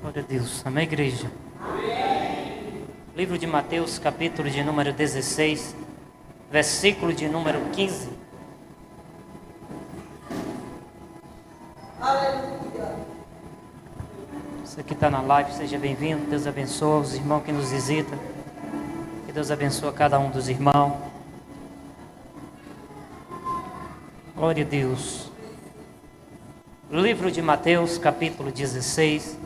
Glória a Deus. Amém, igreja? Amém. Livro de Mateus, capítulo de número 16, versículo de número 15. Aleluia. Você que está na live, seja bem-vindo. Deus abençoe os irmãos que nos visitam. Que Deus abençoe cada um dos irmãos. Glória a Deus. Livro de Mateus, capítulo 16,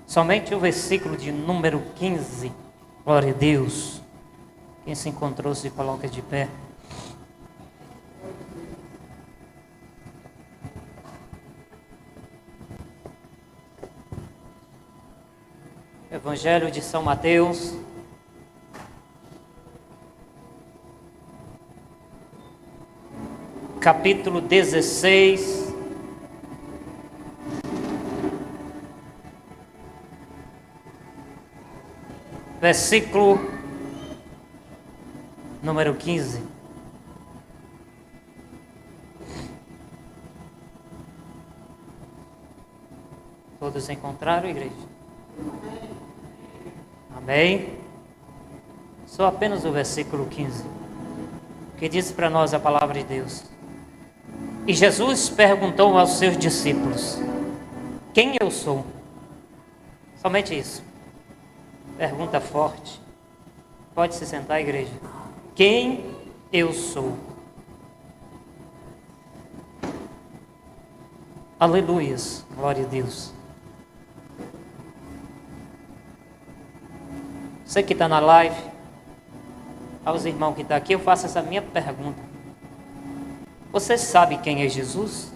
somente o versículo de número 15. Glória a Deus. Quem se encontrou se coloca de pé. Evangelho de São Mateus, capítulo 16, versículo número 15. Todos encontraram, igreja? Amém? Só apenas o versículo 15, que diz para nós a palavra de Deus. E Jesus perguntou aos seus discípulos: quem eu sou? Somente isso. Pergunta forte. Pode se sentar, igreja. Quem eu sou? Aleluias. Glória a Deus. Você que está na live, aos irmãos que estão aqui, eu faço essa minha pergunta. Você sabe quem é Jesus?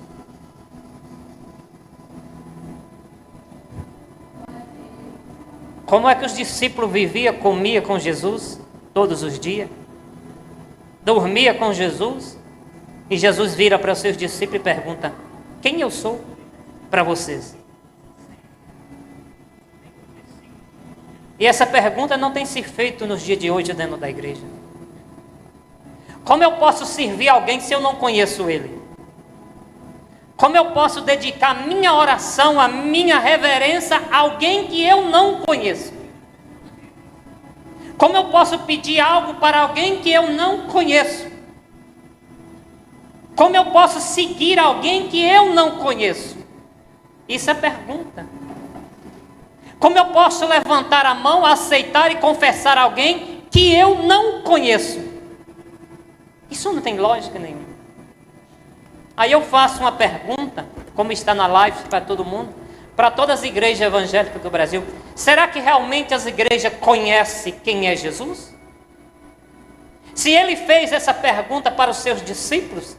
Como é que os discípulos viviam, comia com Jesus todos os dias? Dormia com Jesus? E Jesus vira para os seus discípulos e pergunta: quem eu sou para vocês? E essa pergunta não tem se feito nos dias de hoje dentro da igreja. Como eu posso servir alguém se eu não conheço ele? Como eu posso dedicar a minha oração, a minha reverência a alguém que eu não conheço? Como eu posso pedir algo para alguém que eu não conheço? Como eu posso seguir alguém que eu não conheço? Isso é pergunta. Como eu posso levantar a mão, aceitar e confessar alguém que eu não conheço? Isso não tem lógica nenhuma. Aí eu faço uma pergunta, como está na live para todo mundo, para todas as igrejas evangélicas do Brasil. Será que realmente as igrejas conhecem quem é Jesus? Se ele fez essa pergunta para os seus discípulos,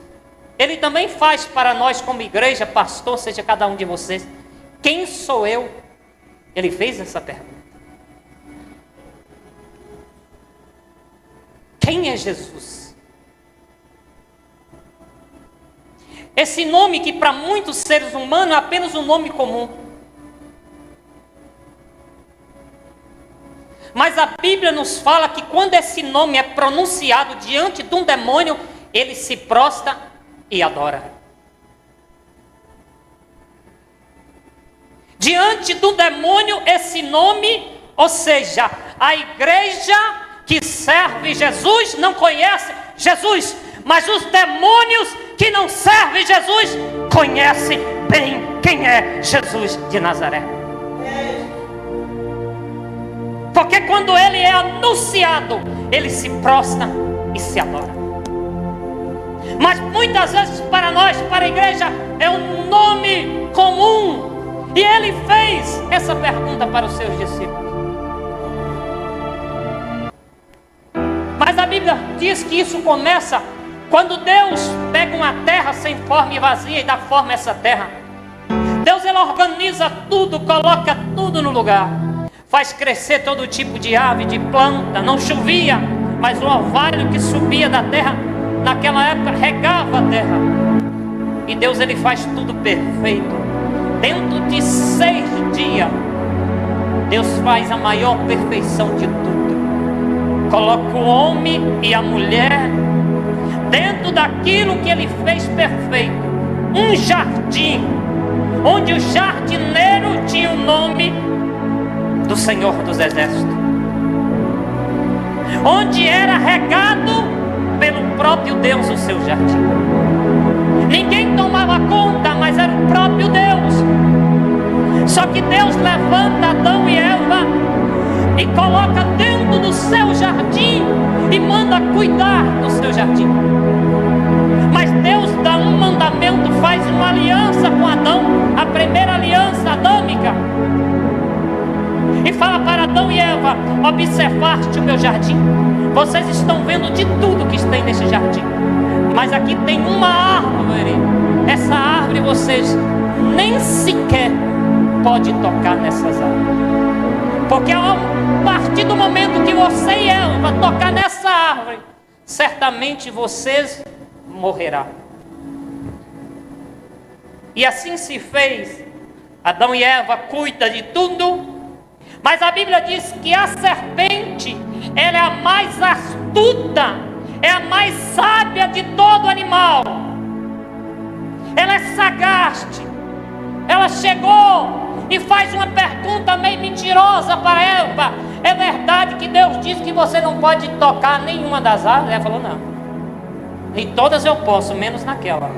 ele também faz para nós como igreja, pastor, seja cada um de vocês. Quem sou eu? Ele fez essa pergunta. Quem é Jesus? Esse nome que para muitos seres humanos é apenas um nome comum. Mas a Bíblia nos fala que quando esse nome é pronunciado diante de um demônio, ele se prostra e adora. Diante do demônio, esse nome, ou seja, a igreja que serve Jesus não conhece Jesus, mas os demônios que não servem Jesus conhecem bem quem é Jesus de Nazaré. Porque quando ele é anunciado, ele se prostra e se adora. Mas muitas vezes para nós, para a igreja, é um nome comum. E ele fez essa pergunta para os seus discípulos. Mas a Bíblia diz que isso começa quando Deus pega uma terra sem forma e vazia e dá forma a essa terra. Deus, ele organiza tudo, coloca tudo no lugar. Faz crescer todo tipo de ave, de planta. Não chovia, mas o orvalho que subia da terra, naquela época, regava a terra. E Deus, ele faz tudo perfeito. Dentro de 6 dias, Deus faz a maior perfeição de tudo. Coloca o homem e a mulher dentro daquilo que ele fez perfeito. Um jardim, onde o jardineiro tinha o nome do Senhor dos Exércitos, onde era regado pelo próprio Deus o seu jardim. Ninguém tomava conta, mas era o próprio Deus. Só que Deus levanta Adão e Eva e coloca dentro do seu jardim e manda cuidar do seu jardim. Mas Deus dá um mandamento, faz uma aliança com Adão, a primeira aliança adâmica, e fala para Adão e Eva: observaste o meu jardim? Vocês estão vendo de tudo que tem nesse jardim, mas aqui tem uma árvore. Essa árvore vocês nem sequer podem tocar nessas árvores, porque a partir do momento que você e Eva tocar nessa árvore, certamente vocês morrerão. E assim se fez. Adão e Eva cuidam de tudo, mas a Bíblia diz que a serpente, ela é a mais astuta, é a mais sábia de todo animal. Ela é sagaz. Ela chegou e faz uma pergunta meio mentirosa para Eva: é verdade que Deus disse que você não pode tocar nenhuma das árvores? Ela falou: não, em todas eu posso, menos naquela,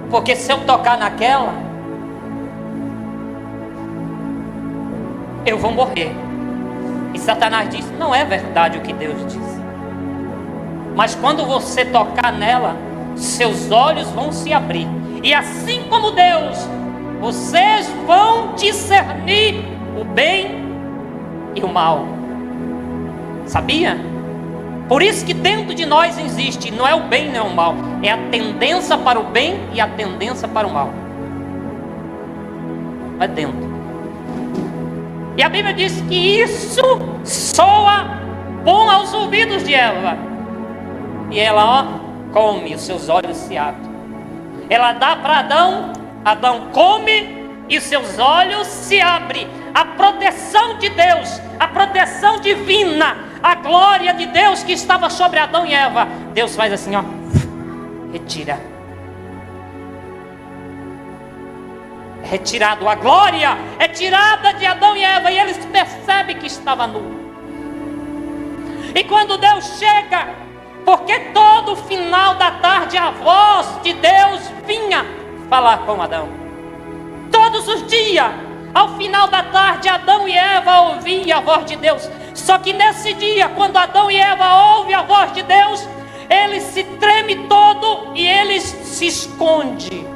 porque se eu tocar naquela, eu vou morrer. E Satanás disse: não é verdade o que Deus disse, mas quando você tocar nela, seus olhos vão se abrir, e assim como Deus, vocês vão discernir o bem e o mal. Sabia? Por isso que dentro de nós existe, não é o bem nem o mal, é a tendência para o bem e a tendência para o mal. É dentro. E a Bíblia diz que isso soa bom aos ouvidos de Eva. E ela, come, os seus olhos se abrem. Ela dá para Adão, Adão come e seus olhos se abrem. A proteção de Deus, a proteção divina, a glória de Deus que estava sobre Adão e Eva, Deus faz assim, ó, retira. Retirado, a glória é tirada de Adão e Eva, e eles percebem que estava nu. E quando Deus chega, porque todo final da tarde a voz de Deus vinha falar com Adão, todos os dias, ao final da tarde, Adão e Eva ouviam a voz de Deus. Só que nesse dia, quando Adão e Eva ouvem a voz de Deus, eles se tremem todo e eles se escondem.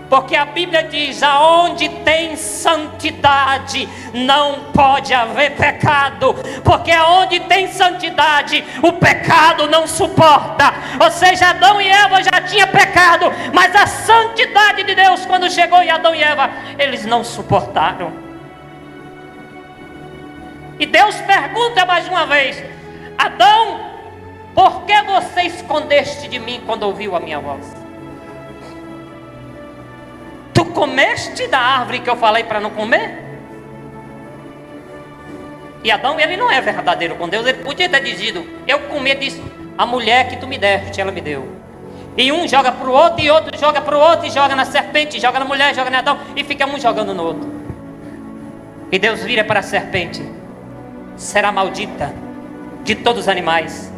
Porque a Bíblia diz: aonde tem santidade não pode haver pecado. Porque aonde tem santidade, o pecado não suporta. Ou seja, Adão e Eva já tinham pecado, mas a santidade de Deus, quando chegou em Adão e Eva, eles não suportaram. E Deus pergunta mais uma vez: Adão, por que você escondeste de mim quando ouviu a minha voz? Tu comeste da árvore que eu falei para não comer? E Adão, ele não é verdadeiro com Deus. Ele podia ter dizido: eu comi, disse, a mulher que tu me deste, ela me deu. E um joga para o outro, e outro joga para o outro, e joga na serpente, joga na mulher, joga na Adão, e fica um jogando no outro. E Deus vira para a serpente: será maldita de todos os animais,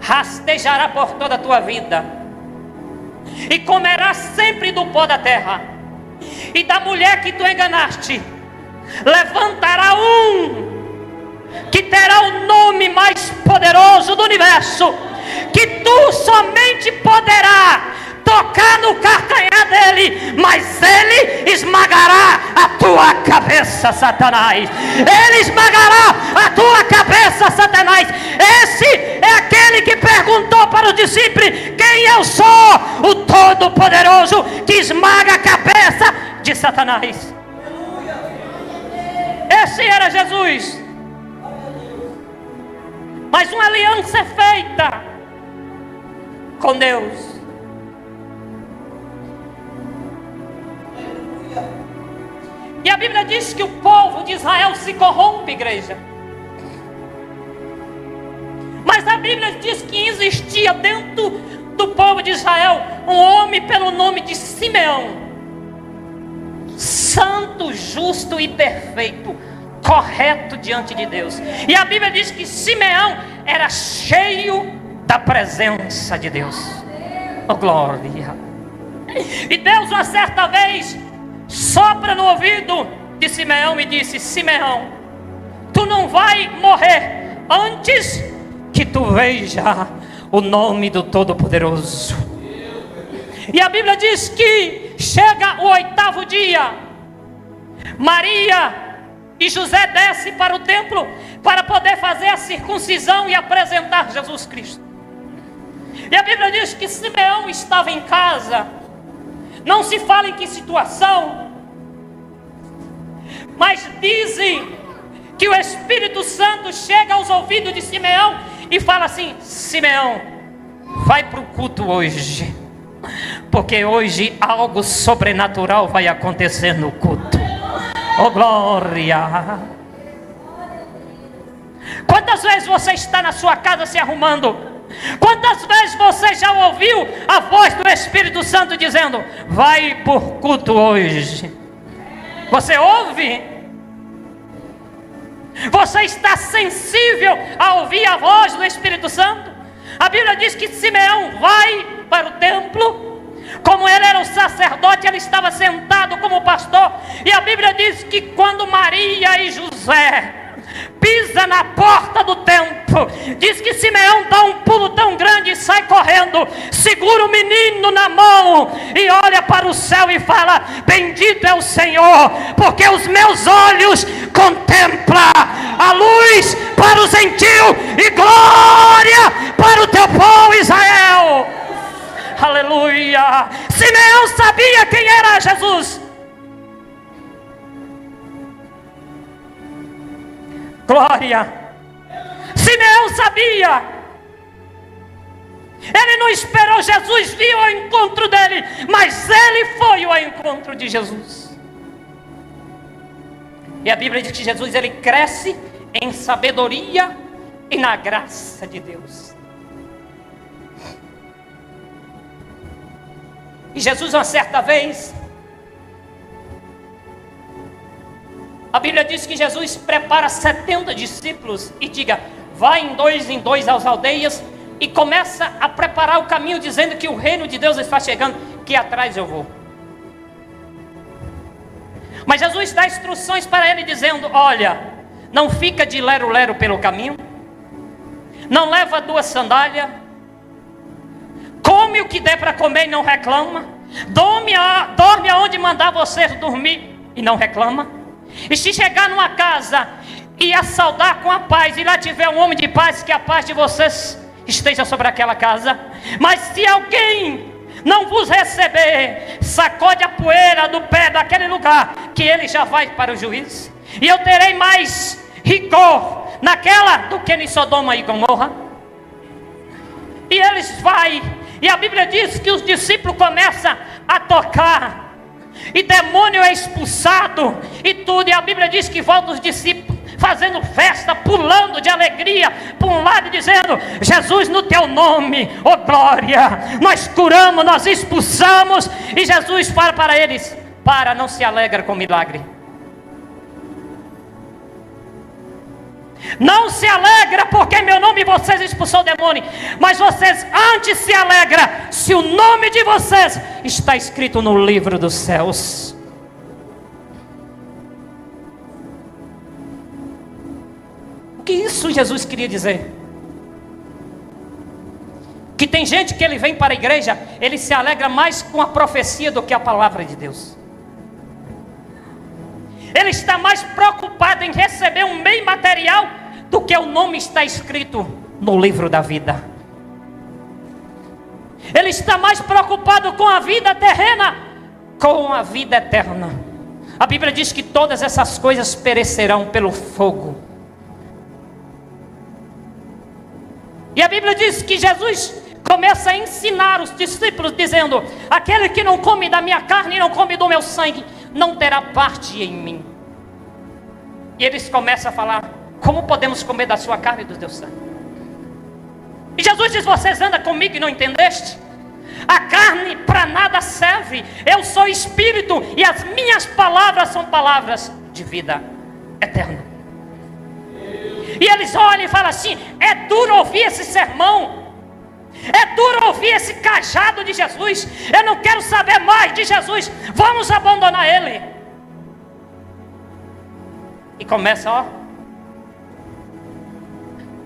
rastejará por toda a tua vida, e comerás sempre do pó da terra. E da mulher que tu enganaste, levantará um que terá o nome mais poderoso do universo, que tu somente poderá tocar no calcanhar dele, mas ele esmagará a tua cabeça, Satanás. Ele esmagará a tua cabeça, Satanás. Esse é aquele que perguntou para os discípulos: quem eu sou? O Todo-Poderoso que esmaga a cabeça de Satanás. Esse era Jesus. Mas uma aliança é feita com Deus. E a Bíblia diz que o povo de Israel se corrompe, igreja. Mas a Bíblia diz que existia dentro do povo de Israel um homem pelo nome de Simeão. santo, justo e perfeito, correto diante de Deus. E a Bíblia diz que Simeão era cheio da presença de Deus. Oh, glória! E Deus, uma certa vez, sopra no ouvido de Simeão e disse: Simeão, tu não vai morrer antes que tu veja o nome do Todo-Poderoso. E a Bíblia diz que chega o 8º dia, Maria e José descem para o templo para poder fazer a circuncisão e apresentar Jesus Cristo. E a Bíblia diz que Simeão estava em casa, não se fala em que situação, mas dizem que o Espírito Santo chega aos ouvidos de Simeão e fala assim: Simeão, vai para o culto hoje, porque hoje algo sobrenatural vai acontecer no culto. Oh, glória! Quantas vezes você está na sua casa se arrumando? Quantas vezes você já ouviu a voz do Espírito Santo dizendo: vai por culto hoje? Você ouve? Você está sensível a ouvir a voz do Espírito Santo? A Bíblia diz que Simeão vai para o templo. Como ele era o sacerdote, ele estava sentado como pastor. E a Bíblia diz que quando Maria e José pisa na porta do templo, diz que Simeão dá um pulo tão grande e sai correndo, segura o menino na mão e olha para o céu e fala: bendito é o Senhor, porque os meus olhos contemplam a luz para os gentios e glória para o teu povo Israel. Aleluia! Simeão sabia quem era Jesus. Glória! Simeão sabia. Ele não esperou Jesus vir ao encontro dele, mas ele foi ao encontro de Jesus. E a Bíblia diz que Jesus, ele cresce em sabedoria e na graça de Deus. E Jesus, uma certa vez, a Bíblia diz que Jesus prepara 70 discípulos e diga: vai em dois às aldeias, e começa a preparar o caminho, dizendo que o reino de Deus está chegando, que atrás eu vou. Mas Jesus dá instruções para ele, dizendo: olha, não fica de lero-lero pelo caminho, não leva 2 sandálias, come o que der para comer e não reclama, dorme aonde mandar você dormir e não reclama. E se chegar numa casa e a saudar com a paz, e lá tiver um homem de paz, que a paz de vocês esteja sobre aquela casa. Mas se alguém não vos receber, sacode a poeira do pé daquele lugar, que ele já vai para o juízo. E eu terei mais rigor naquela do que em Sodoma e Gomorra. E eles vai, e a Bíblia diz que os discípulos começam a tocar, e demônio é expulsado, e tudo. E a Bíblia diz que volta os discípulos fazendo festa, pulando de alegria para um lado, dizendo: Jesus, no teu nome, oh glória, nós curamos, nós expulsamos. E Jesus fala para eles: não se alegra com o milagre, não se alegra porque em meu nome vocês expulsou o demônio, mas vocês antes se alegram se o nome de vocês está escrito no livro dos céus. O que isso Jesus queria dizer? Que tem gente que ele vem para a igreja, ele se alegra mais com a profecia do que a palavra de Deus. Ele está mais preocupado em receber um bem material do que o nome está escrito no livro da vida. Ele está mais preocupado com a vida terrena, com a vida eterna. A Bíblia diz que todas essas coisas perecerão pelo fogo. E a Bíblia diz que Jesus começa a ensinar os discípulos, dizendo: aquele que não come da minha carne e não come do meu sangue, não terá parte em mim. E eles começam a falar: como podemos comer da sua carne e do teu sangue? E Jesus diz: vocês andam comigo e não entendeste? A carne para nada serve. breve. Eu sou Espírito e as minhas palavras são palavras de vida eterna. E eles olham e falam assim: é duro ouvir esse sermão. É duro ouvir esse cajado de Jesus. Eu não quero saber mais de Jesus. Vamos abandonar Ele. E começa, ó.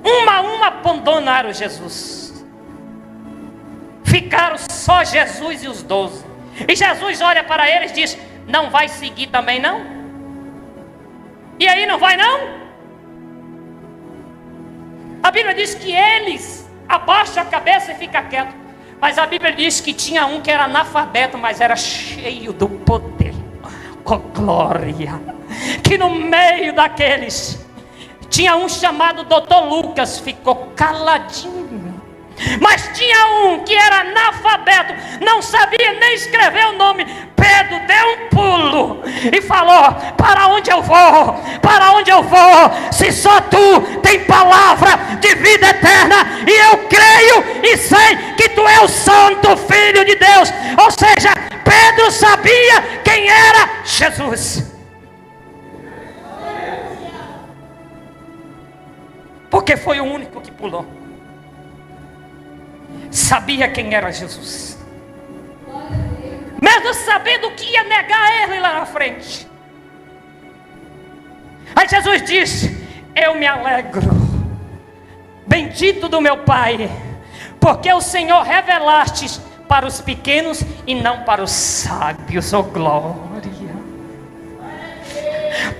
Uma a uma abandonaram Jesus. Ficaram só Jesus e os 12. E Jesus olha para eles e diz: não vai seguir também não? E aí, não vai não? A Bíblia diz que eles abaixam a cabeça e ficam quietos. Mas a Bíblia diz que tinha um que era analfabeto, mas era cheio do poder. Oh, glória! Que no meio daqueles tinha um chamado Dr. Lucas, ficou caladinho. Mas tinha um que era analfabeto, não sabia nem escrever o nome. Pedro deu um pulo e falou: para onde eu vou? Para onde eu vou? Se só tu tem palavra de vida eterna, e eu creio e sei que tu és o Santo Filho de Deus. Ou seja, Pedro sabia quem era Jesus. Porque foi o único que pulou. Sabia quem era Jesus, mesmo sabendo que ia negar ele lá na frente. Aí Jesus disse: eu me alegro, bendito do meu Pai, porque o Senhor revelaste para os pequenos e não para os sábios. Oh glória!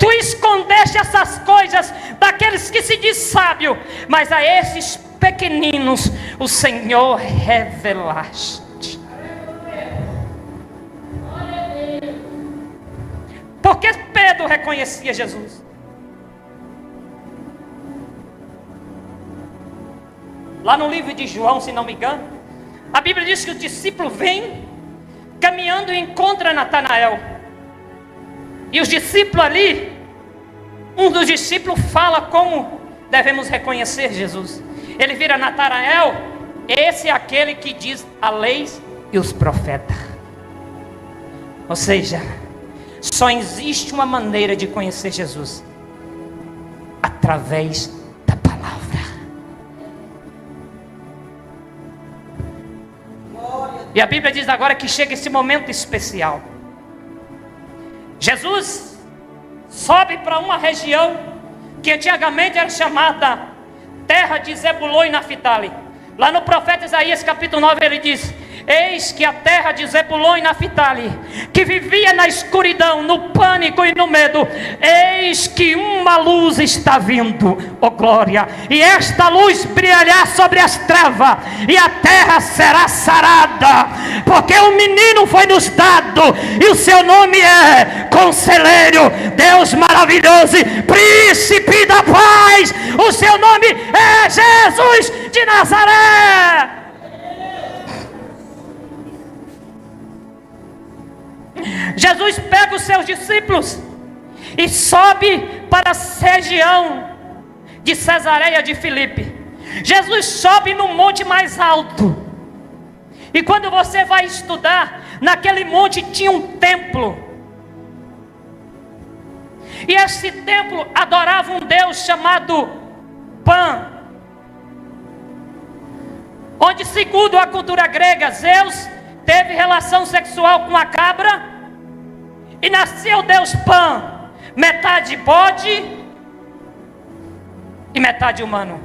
Tu escondeste essas coisas daqueles que se diz sábio, mas a esses pequeninos o Senhor revelaste. Porque Pedro reconhecia Jesus. Lá no livro de João, se não me engano, a Bíblia diz que o discípulo vem caminhando e encontra Natanael. E os discípulos ali, um dos discípulos fala como devemos reconhecer Jesus. Ele vira Natanael: esse é aquele que diz a lei e os profetas. Ou seja, só existe uma maneira de conhecer Jesus: através da palavra. E a Bíblia diz agora que chega esse momento especial. Jesus sobe para uma região que antigamente era chamada terra de Zebulon e Naftali. Lá no profeta Isaías capítulo 9 ele diz: eis que a terra de Zebulon e Naftali, que vivia na escuridão, no pânico e no medo, eis que uma luz está vindo, oh glória, e esta luz brilhará sobre as trevas, e a terra será sarada, porque um menino foi nos dado, e o seu nome é Conselheiro, Deus maravilhoso, Príncipe da paz. O seu nome é Jesus de Nazaré. Jesus pega os seus discípulos e sobe para a região de Cesareia de Filipe. Jesus sobe no monte mais alto. E quando você vai estudar, naquele monte tinha um templo. E esse templo adorava um Deus chamado Pan, onde, segundo a cultura grega, Zeus teve relação sexual com a cabra e nasceu Deus Pan, metade bode e metade humano.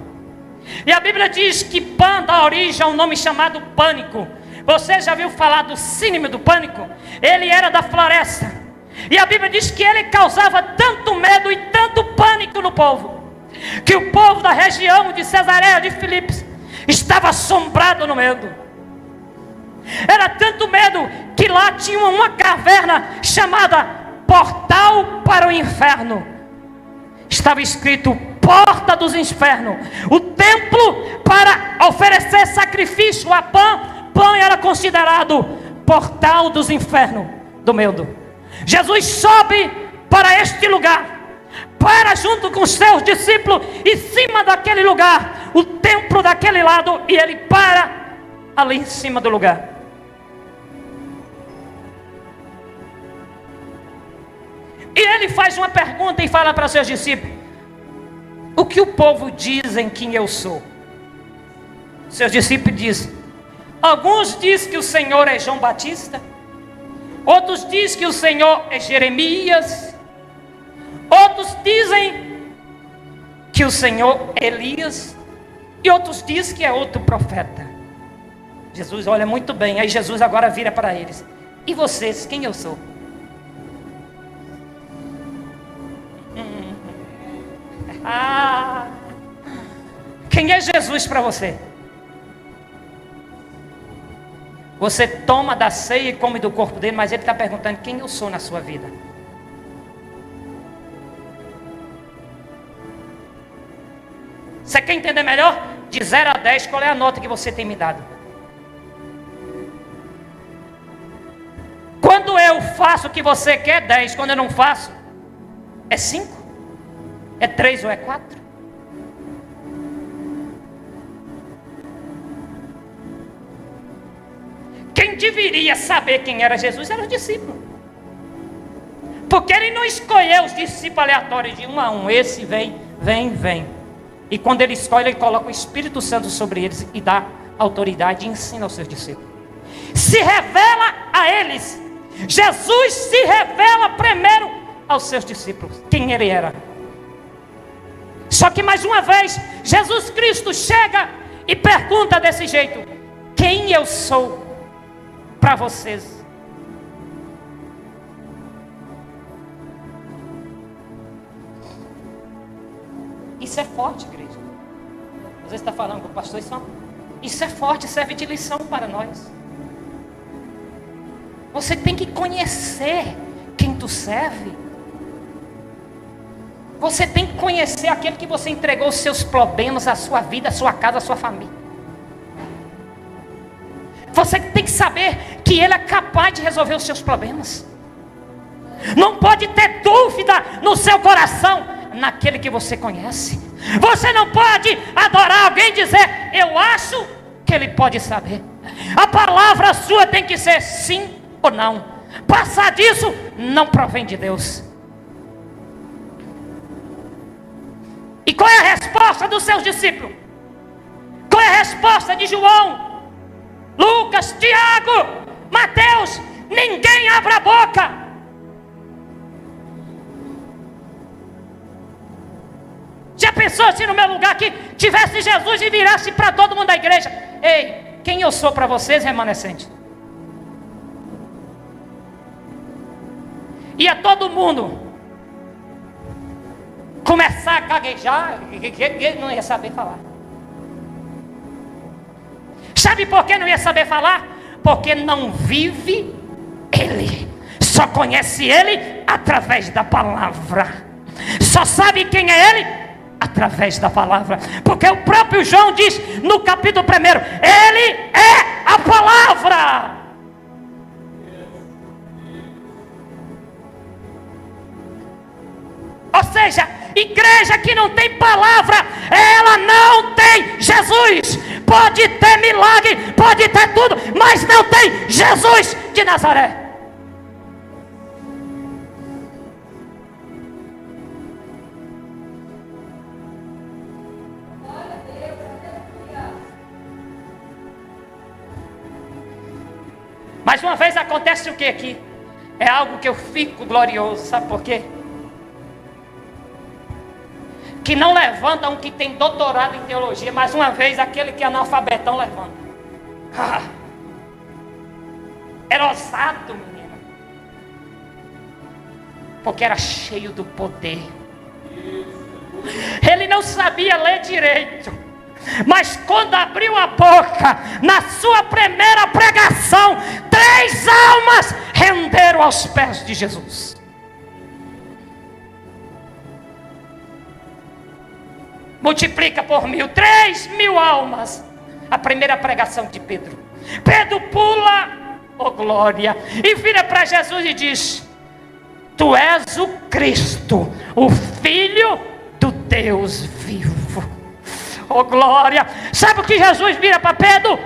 E a Bíblia diz que Pan dá origem a um nome chamado pânico. Você já viu falar do síndrome do pânico? Ele era da floresta. E a Bíblia diz que ele causava tanto medo e tanto pânico no povo, que o povo da região de Cesareia de Filipe estava assombrado no medo. Era tanto medo que lá tinha uma caverna chamada Portal para o Inferno. Estava escrito Porta dos Infernos. O templo para oferecer sacrifício a Pan. Pan era considerado Portal dos Infernos, do medo. Jesus sobe para este lugar, para junto com os seus discípulos, em cima daquele lugar, o templo daquele lado, e ele para ali em cima do lugar. ele faz uma pergunta e fala para seus discípulos: o que o povo dizem quem eu sou? Seus discípulos dizem: alguns dizem que o Senhor é João Batista, outros dizem que o Senhor é Jeremias, outros dizem que o Senhor é Elias, e outros dizem que é outro profeta. Jesus olha muito bem, aí Jesus agora vira para eles: e vocês, quem eu sou? Quem é Jesus para você? Você toma da ceia e come do corpo dele, mas ele está perguntando: quem eu sou na sua vida? Você quer entender melhor? De 0 a 10, qual é a nota que você tem me dado? Quando eu faço o que você quer, 10. Quando eu não faço, é 5? É 3 ou é 4? Quem deveria saber quem era Jesus era os discípulos. Porque ele não escolheu os discípulos aleatórios de um a um. Esse vem. E quando ele escolhe, ele coloca o Espírito Santo sobre eles e dá autoridade e ensina aos seus discípulos. Se revela a eles. Jesus se revela primeiro aos seus discípulos quem ele era. Só que mais uma vez, Jesus Cristo chega e pergunta desse jeito: quem eu sou para vocês? Isso é forte, igreja. Às vezes está falando com o pastor, isso é forte, serve de lição para nós. Você tem que conhecer quem tu serve. Você tem que conhecer aquele que você entregou os seus problemas, a sua vida, a sua casa, a sua família. Você tem que saber que ele é capaz de resolver os seus problemas. Não pode ter dúvida no seu coração naquele que você conhece. Você não pode adorar alguém e dizer: eu acho que ele pode saber. A palavra sua tem que ser sim ou não. Passar disso não provém de Deus. E qual é a resposta dos seus discípulos? Qual é a resposta de João, Lucas, Tiago, Mateus? Ninguém abre a boca. Já pensou se no meu lugar aqui tivesse Jesus e virasse para todo mundo da igreja: ei, quem eu sou para vocês, remanescente? Ia todo mundo começar a gaguejar, não ia saber falar. Sabe por que não ia saber falar? Porque não vive ele, só conhece ele através da palavra, só sabe quem é ele através da palavra. Porque o próprio João diz no capítulo 1: ele é a palavra. Ou seja, igreja que não tem palavra, ela não tem Jesus. Pode ter milagre, pode ter tudo, mas não tem Jesus de Nazaré. Mais uma vez acontece o que aqui? É algo que eu fico glorioso, sabe por quê? Que não levanta um que tem doutorado em teologia, mais uma vez aquele que é analfabetão levanta. Era ousado, menino. Porque era cheio do poder. Ele não sabia ler direito, mas quando abriu a boca, na sua primeira pregação, 3 almas renderam aos pés de Jesus. Multiplica por 1.000, 3.000 almas. A primeira pregação de Pedro. Pedro pula, oh glória, e vira para Jesus e diz: tu és o Cristo, o Filho do Deus vivo. Oh glória. Sabe o que Jesus vira para Pedro?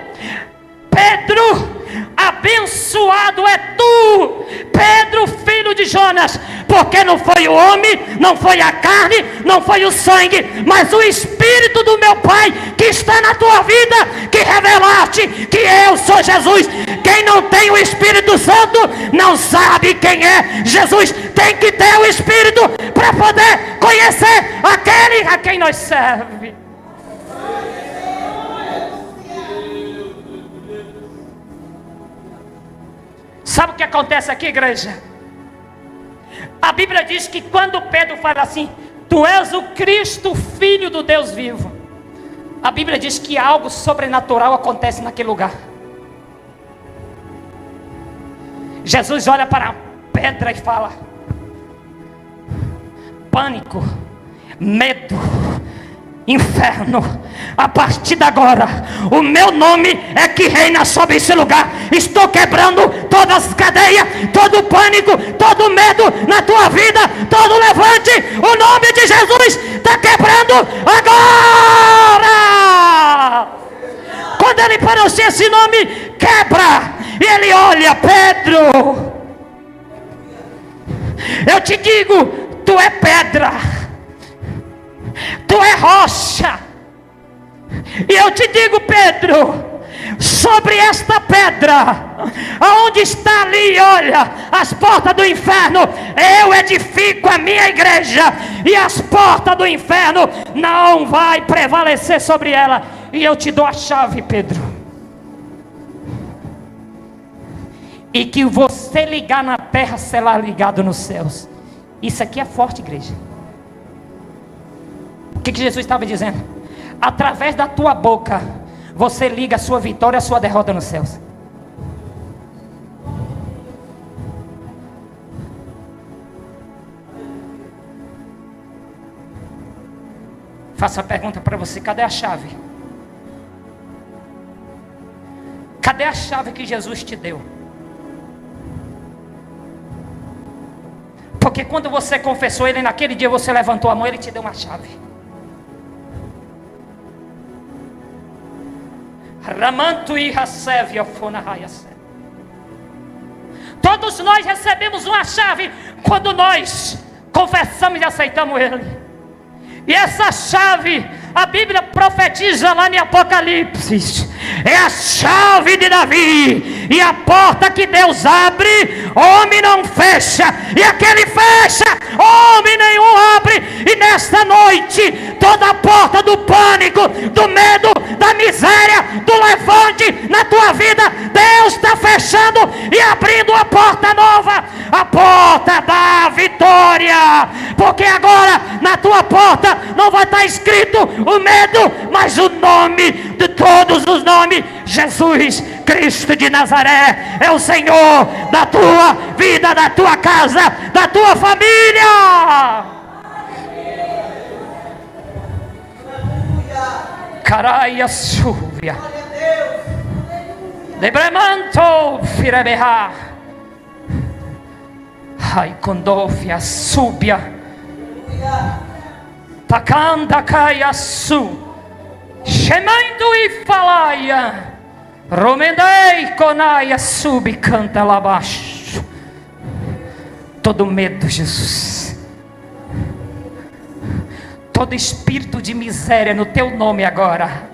Pedro, abençoado é tu, Pedro, filho de Jonas, porque não foi o homem, não foi a carne, não foi o sangue, mas o Espírito do meu Pai que está na tua vida, que revelaste que eu sou Jesus. Quem não tem o Espírito Santo não sabe quem é Jesus. Tem que ter o Espírito para poder conhecer aquele a quem nós serve. Sabe o que acontece aqui, igreja? A Bíblia diz que quando Pedro fala assim: tu és o Cristo, Filho do Deus vivo, a Bíblia diz que algo sobrenatural acontece naquele lugar. Jesus olha para a pedra e fala: pânico, medo, inferno, a partir de agora o meu nome é que reina sobre esse lugar. Estou quebrando todas as cadeias, todo pânico, todo medo na tua vida, todo levante, o nome de Jesus está quebrando agora. Quando ele pronuncia esse nome, quebra, e ele olha: Pedro, eu te digo, tu é pedra, tu é rocha. E eu te digo, Pedro, sobre esta pedra, aonde está ali, olha, as portas do inferno, eu edifico a minha igreja, e as portas do inferno não vai prevalecer sobre ela. E eu te dou a chave, Pedro, e que você ligar na terra será ligado nos céus. Isso aqui é forte, igreja. O que Jesus estava dizendo? Através da tua boca você liga a sua vitória e a sua derrota nos céus. Faço a pergunta para você: cadê a chave? Cadê a chave que Jesus te deu? Porque quando você confessou Ele, naquele dia você levantou a mão, Ele te deu uma chave. Todos nós recebemos uma chave quando nós confessamos e aceitamos Ele. E essa chave, a Bíblia profetiza lá em Apocalipse, é a chave de Davi, e a porta que Deus abre, homem não fecha, e aquele fecha, homem nenhum abre. E nesta noite, toda a porta do pânico, do medo, da miséria, do levante na tua vida, Deus está fechando e abrindo a porta nova, a porta da vitória. Porque agora na tua porta não vai estar escrito o medo, mas o nome de todos os nomes: Jesus Cristo de Nazaré é o Senhor da tua vida, da tua casa, da tua família. Caraia súbia, lebremanto firebeha, ai condofia súbia, takanda caia su, gemendo e falaia, romendei conaia subi canta lá abaixo. Todo medo, Jesus, todo espírito de miséria no teu nome agora,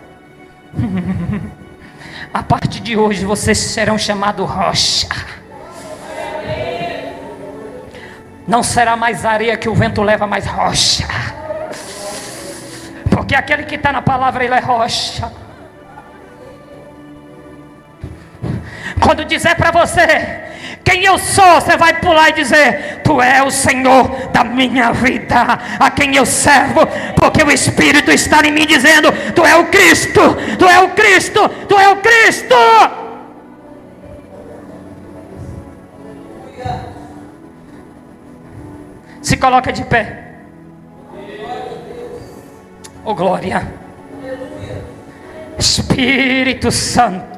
a partir de hoje vocês serão chamados rocha. Não será mais areia que o vento leva, mais rocha. Porque aquele que está na palavra, ele é rocha. Quando dizer para você quem eu sou, você vai pular e dizer: tu é o Senhor da minha vida, a quem eu servo. Porque o Espírito está em mim dizendo: tu é o Cristo, tu é o Cristo, tu é o Cristo. Se coloca de pé. Oh glória. Espírito Santo,